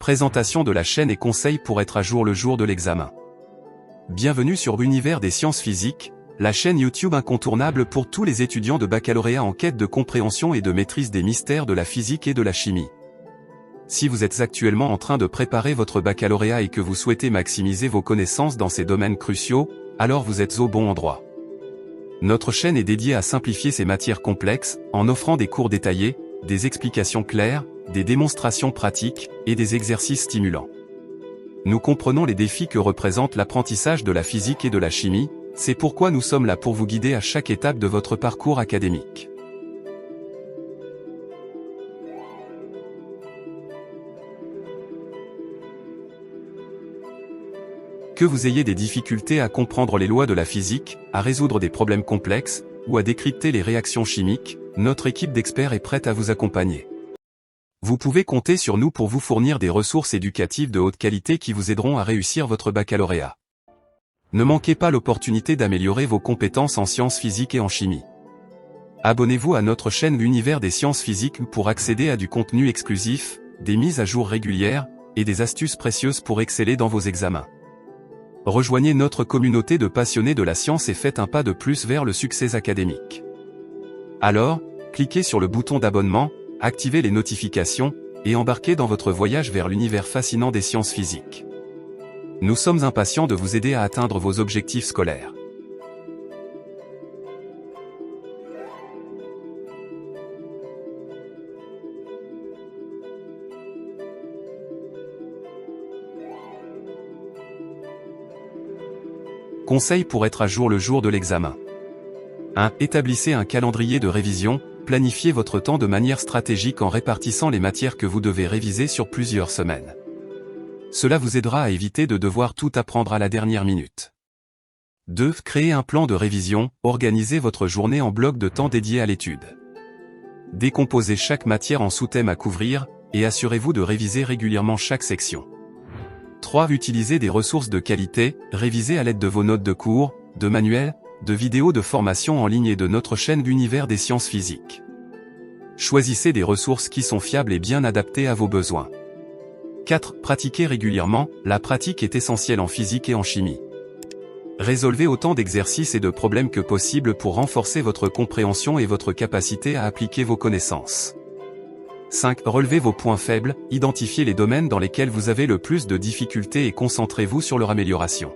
présentation de la chaîne et conseils pour être à jour le jour de l'examen. Bienvenue sur l'univers des sciences physiques, la chaîne YouTube incontournable pour tous les étudiants de baccalauréat en quête de compréhension et de maîtrise des mystères de la physique et de la chimie. Si vous êtes actuellement en train de préparer votre baccalauréat et que vous souhaitez maximiser vos connaissances dans ces domaines cruciaux, alors vous êtes au bon endroit. Notre chaîne est dédiée à simplifier ces matières complexes, en offrant des cours détaillés, des explications claires, des démonstrations pratiques, et des exercices stimulants. Nous comprenons les défis que représente l'apprentissage de la physique et de la chimie, c'est pourquoi nous sommes là pour vous guider à chaque étape de votre parcours académique. Que vous ayez des difficultés à comprendre les lois de la physique, à résoudre des problèmes complexes, ou à décrypter les réactions chimiques, notre équipe d'experts est prête à vous accompagner. Vous pouvez compter sur nous pour vous fournir des ressources éducatives de haute qualité qui vous aideront à réussir votre baccalauréat. Ne manquez pas l'opportunité d'améliorer vos compétences en sciences physiques et en chimie. Abonnez-vous à notre chaîne L'Univers des sciences physiques pour accéder à du contenu exclusif, des mises à jour régulières, et des astuces précieuses pour exceller dans vos examens. Rejoignez notre communauté de passionnés de la science et faites un pas de plus vers le succès académique. Alors, cliquez sur le bouton d'abonnement, activez les notifications, et embarquez dans votre voyage vers l'univers fascinant des sciences physiques. Nous sommes impatients de vous aider à atteindre vos objectifs scolaires. Conseils pour être à jour le jour de l'examen. 1. Établissez un calendrier de révision, planifiez votre temps de manière stratégique en répartissant les matières que vous devez réviser sur plusieurs semaines. Cela vous aidera à éviter de devoir tout apprendre à la dernière minute. 2. Créez un plan de révision, organisez votre journée en blocs de temps dédiés à l'étude. Décomposez chaque matière en sous-thèmes à couvrir, et assurez-vous de réviser régulièrement chaque section. 3. Utilisez des ressources de qualité, révisez à l'aide de vos notes de cours, de manuels, de vidéos de formation en ligne et de notre chaîne L'Univers des sciences physiques. Choisissez des ressources qui sont fiables et bien adaptées à vos besoins. 4. Pratiquez régulièrement, la pratique est essentielle en physique et en chimie. Résolvez autant d'exercices et de problèmes que possible pour renforcer votre compréhension et votre capacité à appliquer vos connaissances. 5. Relevez vos points faibles, identifiez les domaines dans lesquels vous avez le plus de difficultés et concentrez-vous sur leur amélioration.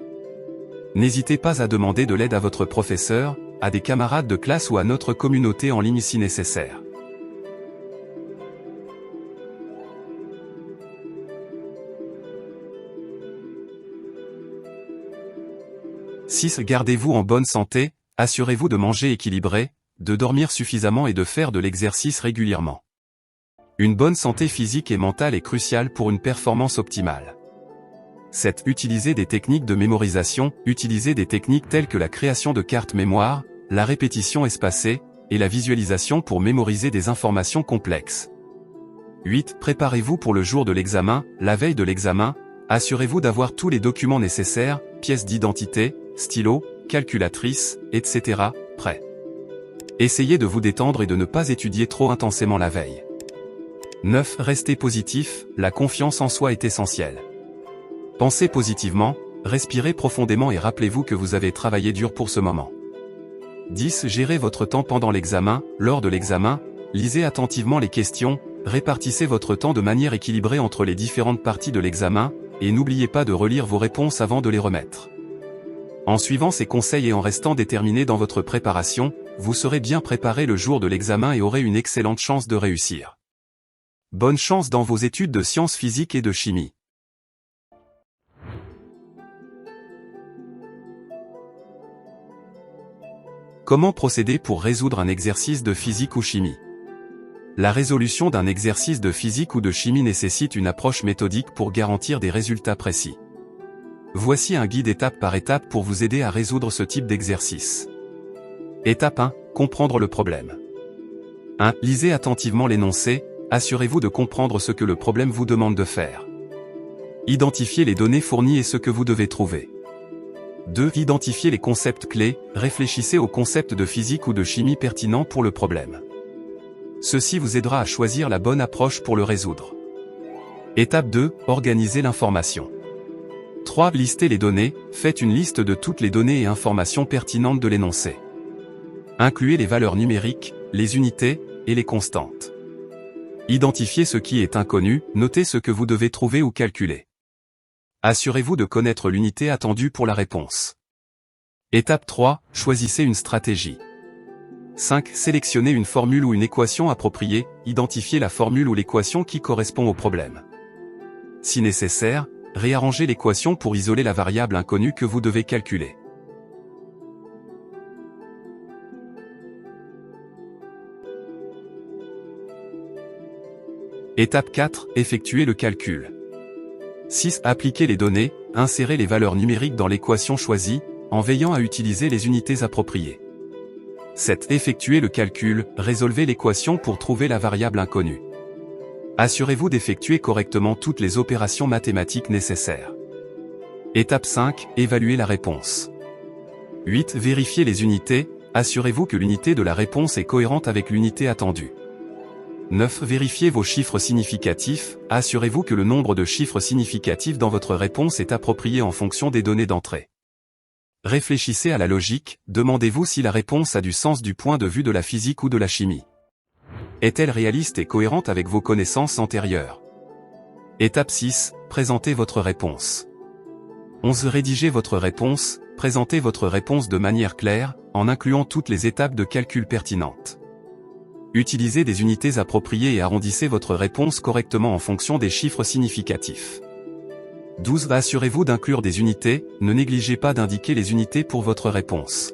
N'hésitez pas à demander de l'aide à votre professeur, à des camarades de classe ou à notre communauté en ligne si nécessaire. « 6. Gardez-vous en bonne santé, assurez-vous de manger équilibré, de dormir suffisamment et de faire de l'exercice régulièrement. Une bonne santé physique et mentale est cruciale pour une performance optimale. 7. Utilisez des techniques de mémorisation, utilisez des techniques telles que la création de cartes mémoire, la répétition espacée, et la visualisation pour mémoriser des informations complexes. 8. Préparez-vous pour le jour de l'examen, la veille de l'examen, assurez-vous d'avoir tous les documents nécessaires, pièces d'identité, stylos, calculatrices, etc., prêts. Essayez de vous détendre et de ne pas étudier trop intensément la veille. 9. Restez positif, la confiance en soi est essentielle. Pensez positivement, respirez profondément et rappelez-vous que vous avez travaillé dur pour ce moment. 10. Gérez votre temps pendant l'examen, lors de l'examen, lisez attentivement les questions, répartissez votre temps de manière équilibrée entre les différentes parties de l'examen, et n'oubliez pas de relire vos réponses avant de les remettre. En suivant ces conseils et en restant déterminé dans votre préparation, vous serez bien préparé le jour de l'examen et aurez une excellente chance de réussir. Bonne chance dans vos études de sciences physiques et de chimie. Comment procéder pour résoudre un exercice de physique ou chimie? La résolution d'un exercice de physique ou de chimie nécessite une approche méthodique pour garantir des résultats précis. Voici un guide étape par étape pour vous aider à résoudre ce type d'exercice. Étape 1. Comprendre le problème. 1. Lisez attentivement l'énoncé. Assurez-vous de comprendre ce que le problème vous demande de faire. Identifiez les données fournies et ce que vous devez trouver. 2. Identifiez les concepts clés, réfléchissez aux concepts de physique ou de chimie pertinents pour le problème. Ceci vous aidera à choisir la bonne approche pour le résoudre. Étape 2, organisez l'information. 3. Listez les données, faites une liste de toutes les données et informations pertinentes de l'énoncé. Incluez les valeurs numériques, les unités, et les constantes. Identifiez ce qui est inconnu, notez ce que vous devez trouver ou calculer. Assurez-vous de connaître l'unité attendue pour la réponse. Étape 3, choisissez une stratégie. 5. Sélectionnez une formule ou une équation appropriée, identifiez la formule ou l'équation qui correspond au problème. Si nécessaire, réarrangez l'équation pour isoler la variable inconnue que vous devez calculer. Étape 4, effectuez le calcul. 6. Appliquez les données, insérez les valeurs numériques dans l'équation choisie, en veillant à utiliser les unités appropriées. 7. Effectuez le calcul, résolvez l'équation pour trouver la variable inconnue. Assurez-vous d'effectuer correctement toutes les opérations mathématiques nécessaires. Étape 5, évaluez la réponse. 8. Vérifiez les unités, assurez-vous que l'unité de la réponse est cohérente avec l'unité attendue. 9. Vérifiez vos chiffres significatifs, assurez-vous que le nombre de chiffres significatifs dans votre réponse est approprié en fonction des données d'entrée. Réfléchissez à la logique, demandez-vous si la réponse a du sens du point de vue de la physique ou de la chimie. Est-elle réaliste et cohérente avec vos connaissances antérieures? Étape 6, présentez votre réponse. 11. Rédigez votre réponse, présentez votre réponse de manière claire, en incluant toutes les étapes de calcul pertinentes. Utilisez des unités appropriées et arrondissez votre réponse correctement en fonction des chiffres significatifs. 12. Assurez-vous d'inclure des unités, ne négligez pas d'indiquer les unités pour votre réponse.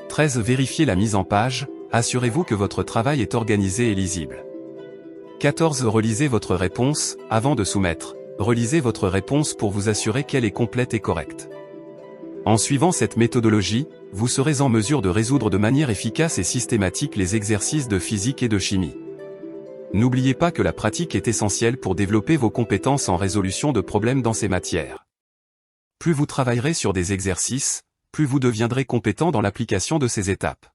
« 13. Vérifiez la mise en page, assurez-vous que votre travail est organisé et lisible. 14. Relisez votre réponse, avant de soumettre, relisez votre réponse pour vous assurer qu'elle est complète et correcte. En suivant cette méthodologie, vous serez en mesure de résoudre de manière efficace et systématique les exercices de physique et de chimie. N'oubliez pas que la pratique est essentielle pour développer vos compétences en résolution de problèmes dans ces matières. Plus vous travaillerez sur des exercices, plus vous deviendrez compétent dans l'application de ces étapes.